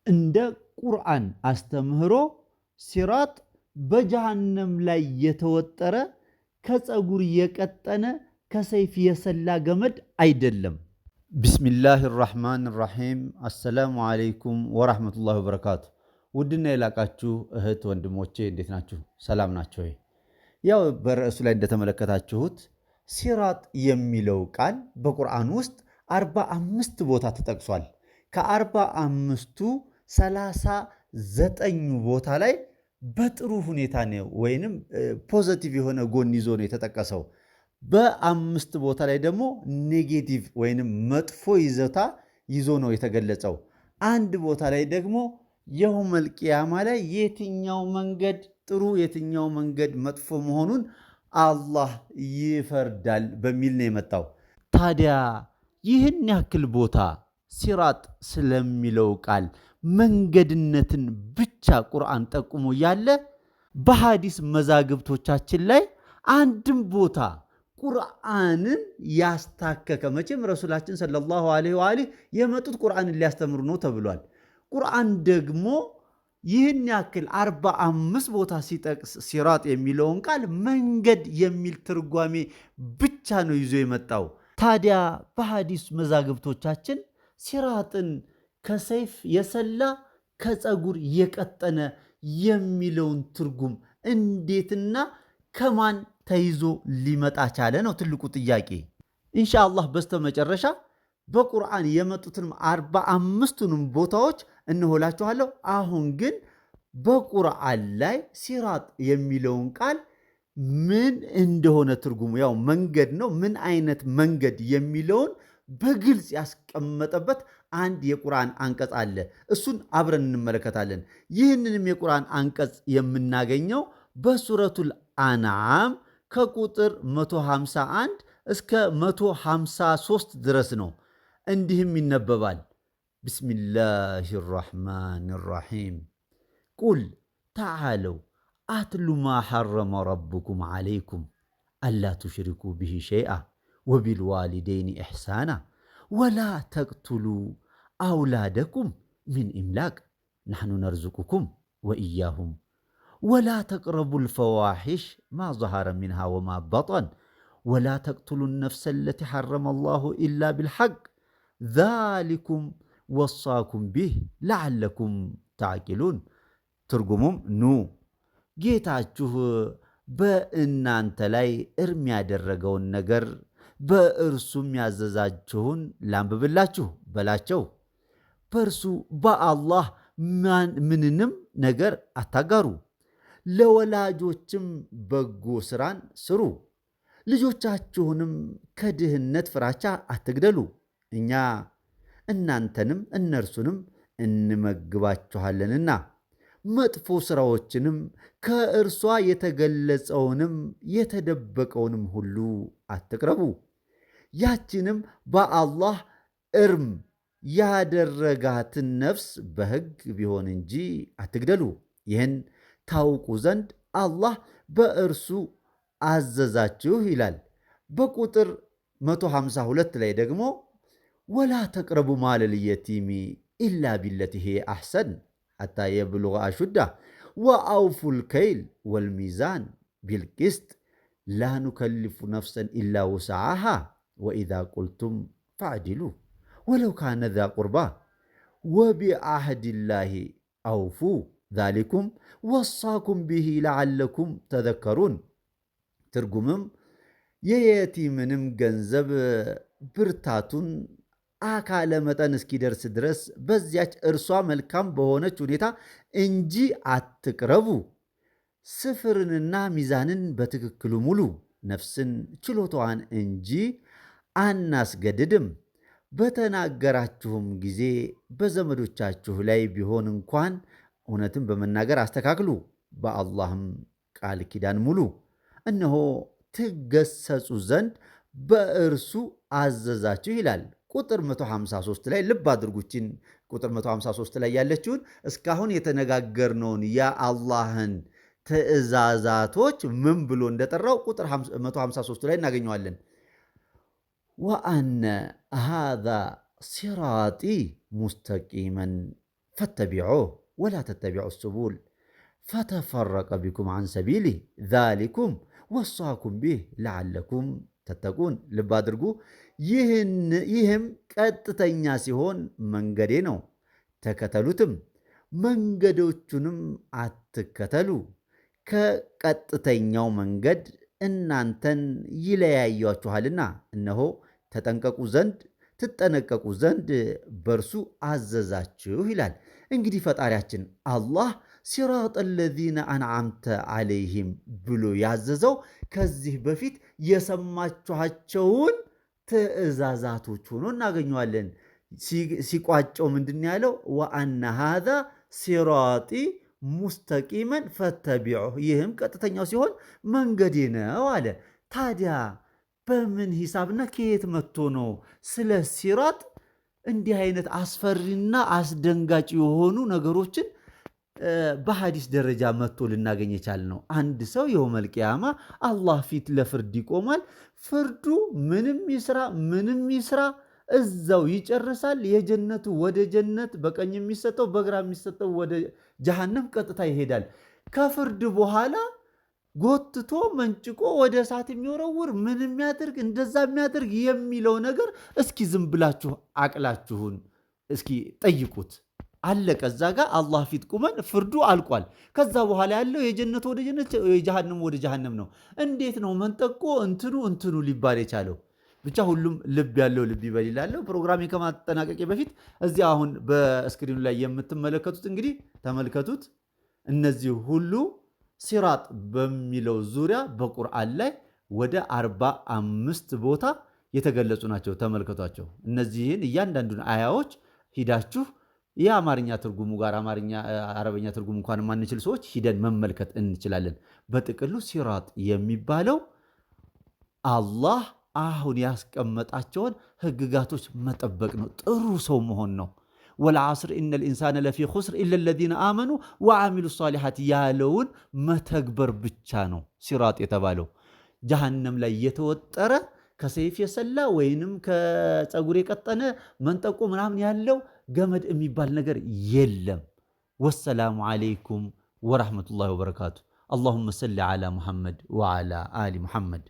እንደ ቁርአን አስተምህሮ ሲራጥ በጀሃነም ላይ የተወጠረ ከፀጉር የቀጠነ ከሰይፍ የሰላ ገመድ አይደለም። ቢስሚላህ ራህማን ራሒም። አሰላሙ አለይኩም ወራህመቱላሂ ወበረካቱ። ውድና የላቃችሁ እህት ወንድሞቼ እንዴት ናችሁ? ሰላም ናቸው? ያው በርዕሱ ላይ እንደተመለከታችሁት ሲራጥ የሚለው ቃል በቁርአን ውስጥ 45 ቦታ ተጠቅሷል። ከ45ቱ 39 ቦታ ላይ በጥሩ ሁኔታ ነው ወይንም ፖዚቲቭ የሆነ ጎን ይዞ ነው የተጠቀሰው። በ5 ቦታ ላይ ደግሞ ኔጌቲቭ ወይንም መጥፎ ይዘታ ይዞ ነው የተገለጸው። አንድ ቦታ ላይ ደግሞ የውመል ቂያማ ላይ የትኛው መንገድ ጥሩ የትኛው መንገድ መጥፎ መሆኑን አላህ ይፈርዳል በሚል ነው የመጣው። ታዲያ ይህን ያክል ቦታ ሲራጥ ስለሚለው ቃል መንገድነትን ብቻ ቁርአን ጠቁሞ ያለ በሐዲስ መዛግብቶቻችን ላይ አንድም ቦታ ቁርአንን ያስታከከ መቼም ረሱላችን ሰለላሁ ዐለይሂ ወአሊህ የመጡት ቁርአንን ሊያስተምሩ ነው ተብሏል። ቁርአን ደግሞ ይህን ያክል 45 ቦታ ሲጠቅስ ሲራጥ የሚለውን ቃል መንገድ የሚል ትርጓሜ ብቻ ነው ይዞ የመጣው። ታዲያ በሐዲስ መዛግብቶቻችን ሲራጥን ከሰይፍ የሰላ ከፀጉር የቀጠነ የሚለውን ትርጉም እንዴትና ከማን ተይዞ ሊመጣ ቻለ ነው ትልቁ ጥያቄ። ኢንሻአላህ በስተመጨረሻ በቁርአን የመጡትንም 45ቱንም ቦታዎች እንሆላችኋለሁ። አሁን ግን በቁርአን ላይ ሲራጥ የሚለውን ቃል ምን እንደሆነ ትርጉሙ ያው መንገድ ነው፣ ምን አይነት መንገድ የሚለውን በግልጽ ያስቀመጠበት አንድ የቁርአን አንቀጽ አለ። እሱን አብረን እንመለከታለን። ይህንንም የቁርአን አንቀጽ የምናገኘው በሱረቱል አንዓም ከቁጥር 151 እስከ 153 ድረስ ነው። እንዲህም ይነበባል። ቢስሚላህ ራሕማን ራሒም ቁል ተዓለው አትሉ ማ ሐረመ ረብኩም ዓለይኩም አላ ቱሽሪኩ ብሂ ሸይአ ወቢልዋሊደይን ኢሕሳና ወላ ተቅቱሉ አውላደኩም ሚን ኢምላቅ ናሕኑ ነርዝቁኩም ወኢያሁም ወላ ተቅረቡ ልፈዋሒሽ ማ ظهረ ሚንሃ ወማ በጠን ወላ ተቅቱሉ ነፍሰ ለቲ ሐረመ አላሁ ኢላ ብልሐቅ ዛሊኩም ወሳኩም ቢህ ለዓለኩም ተዕቂሉን። ትርጉሙም ኑ ጌታችሁ በእናንተ ላይ እርም ያደረገውን ነገር በእርሱም ያዘዛችሁን ላንብብላችሁ በላቸው። በእርሱ በአላህ ምንንም ነገር አታጋሩ፣ ለወላጆችም በጎ ሥራን ስሩ፣ ልጆቻችሁንም ከድህነት ፍራቻ አትግደሉ፣ እኛ እናንተንም እነርሱንም እንመግባችኋለንና መጥፎ ሥራዎችንም ከእርሷ የተገለጸውንም የተደበቀውንም ሁሉ አትቅረቡ። ያችንም በአላህ እርም ያደረጋትን ነፍስ በሕግ ቢሆን እንጂ አትግደሉ። ይህን ታውቁ ዘንድ አላህ በእርሱ አዘዛችሁ ይላል። በቁጥር 152 ላይ ደግሞ ወላ ተቅረቡ ማለል የቲሚ ኢላ ቢለቲ ሂየ አሕሰን ሐታ የብሉገ አሹዳ ወአውፉል ከይል ወልሚዛን ቢልቅስጥ ላ ኑከልፉ ነፍሰን ኢላ ውስዓሃ ወኢዛ ቁልቱም ፈዕዲሉ ወለው ካነ ዛ ቁርባ ወቢዓህድላሂ አውፉ ዛሊኩም ወሳኩም ቢሂ ለዓለኩም ተዘከሩን። ትርጉምም የየቲምንም ገንዘብ ብርታቱን አካለ መጠን እስኪደርስ ድረስ በዚያች እርሷ መልካም በሆነች ሁኔታ እንጂ አትቅረቡ። ስፍርንና ሚዛንን በትክክሉ ሙሉ። ነፍስን ችሎታዋን እንጂ አናስገድድም። በተናገራችሁም ጊዜ በዘመዶቻችሁ ላይ ቢሆን እንኳን እውነትን በመናገር አስተካክሉ፣ በአላህም ቃል ኪዳን ሙሉ። እነሆ ትገሰጹ ዘንድ በእርሱ አዘዛችሁ ይላል። ቁጥር 153 ላይ ልብ አድርጉችን። ቁጥር 153 ላይ ያለችውን እስካሁን የተነጋገርነውን የአላህን ትእዛዛቶች ምን ብሎ እንደጠራው ቁጥር 153 ላይ እናገኘዋለን። ወአነ ሃዛ ሲራጢ ሙስተቂመን ፈተቢዑህ ወላ ተተቢዑ ሱቡል ፈተፈረቀ ቢኩም አን ሰቢሊህ ዛሊኩም ወሷኩም ቢህ ለዓለኩም ተተቁን። ልብ አድርጉ። ይህም ቀጥተኛ ሲሆን መንገዴ ነው፣ ተከተሉትም፣ መንገዶቹንም አትከተሉ። ከቀጥተኛው መንገድ እናንተን ይለያያችኋልና እነሆ ትጠነቀቁ ዘንድ በርሱ አዘዛችሁ ይላል። እንግዲህ ፈጣሪያችን አላህ ሲራጥ ለዚነ አንዓምተ ዓለይሂም ብሎ ያዘዘው ከዚህ በፊት የሰማችኋቸውን ትእዛዛቶች ሆኖ እናገኘዋለን። ሲቋጨው ምንድን ያለው? ወአነ ሃዛ ሲራጢ ሙስተቂመን ፈተቢዑህ፣ ይህም ቀጥተኛው ሲሆን መንገዴ ነው አለ። ታዲያ በምን ሂሳብና ከየት መጥቶ ነው ስለ ሲራጥ እንዲህ አይነት አስፈሪና አስደንጋጭ የሆኑ ነገሮችን በሐዲስ ደረጃ መጥቶ ልናገኝ የቻልነው? አንድ ሰው የውመል ቂያማ አላህ ፊት ለፍርድ ይቆማል። ፍርዱ ምንም ይስራ እዛው ይጨርሳል። የጀነቱ ወደ ጀነት፣ በቀኝ የሚሰጠው በግራ የሚሰጠው ወደ ጀሃነም ቀጥታ ይሄዳል። ከፍርድ በኋላ ጎትቶ መንጭቆ ወደ እሳት የሚወረውር ምን የሚያደርግ እንደዛ የሚያደርግ የሚለው ነገር እስኪ ዝም ብላችሁ አቅላችሁን እስኪ ጠይቁት። አለቀ። እዛ ጋር አላህ ፊት ቁመን ፍርዱ አልቋል። ከዛ በኋላ ያለው የጀነቱ ወደ ጀነት፣ የጀሃነሙ ወደ ጀሃነም ነው። እንዴት ነው መንጠቆ እንትኑ ሊባል የቻለው? ብቻ ሁሉም ልብ ያለው ልብ ይበል ይላለው። ፕሮግራሜ ከማጠናቀቄ በፊት እዚህ አሁን በስክሪኑ ላይ የምትመለከቱት እንግዲህ ተመልከቱት። እነዚህ ሁሉ ሲራጥ በሚለው ዙሪያ በቁርአን ላይ ወደ 45 ቦታ የተገለጹ ናቸው። ተመልከቷቸው። እነዚህን እያንዳንዱን አያዎች ሂዳችሁ የአማርኛ ትርጉሙ ጋር አረበኛ ትርጉሙ እንኳን ማንችል ሰዎች ሂደን መመልከት እንችላለን። በጥቅሉ ሲራጥ የሚባለው አላህ አሁን ያስቀመጣቸውን ህግጋቶች መጠበቅ ነው። ጥሩ ሰው መሆን ነው። ወልዓስር ኢነል ኢንሳነ ለፊ ኹስር ኢለ ለዚነ አመኑ ወዓሚሉ ሷሊሓት ያለውን መተግበር ብቻ ነው ሲራጥ የተባለው። ጀሃነም ላይ የተወጠረ ከሰይፍ የሰላ ወይንም ከፀጉር የቀጠነ መንጠቆ ምናምን ያለው ገመድ የሚባል ነገር የለም። ወሰላሙ ዓለይኩም ወረሕመቱላሂ ወበረካቱ። አላሁመ ሰሊ ዓላ ሙሐመድ ወዓላ አሊ ሙሐመድ።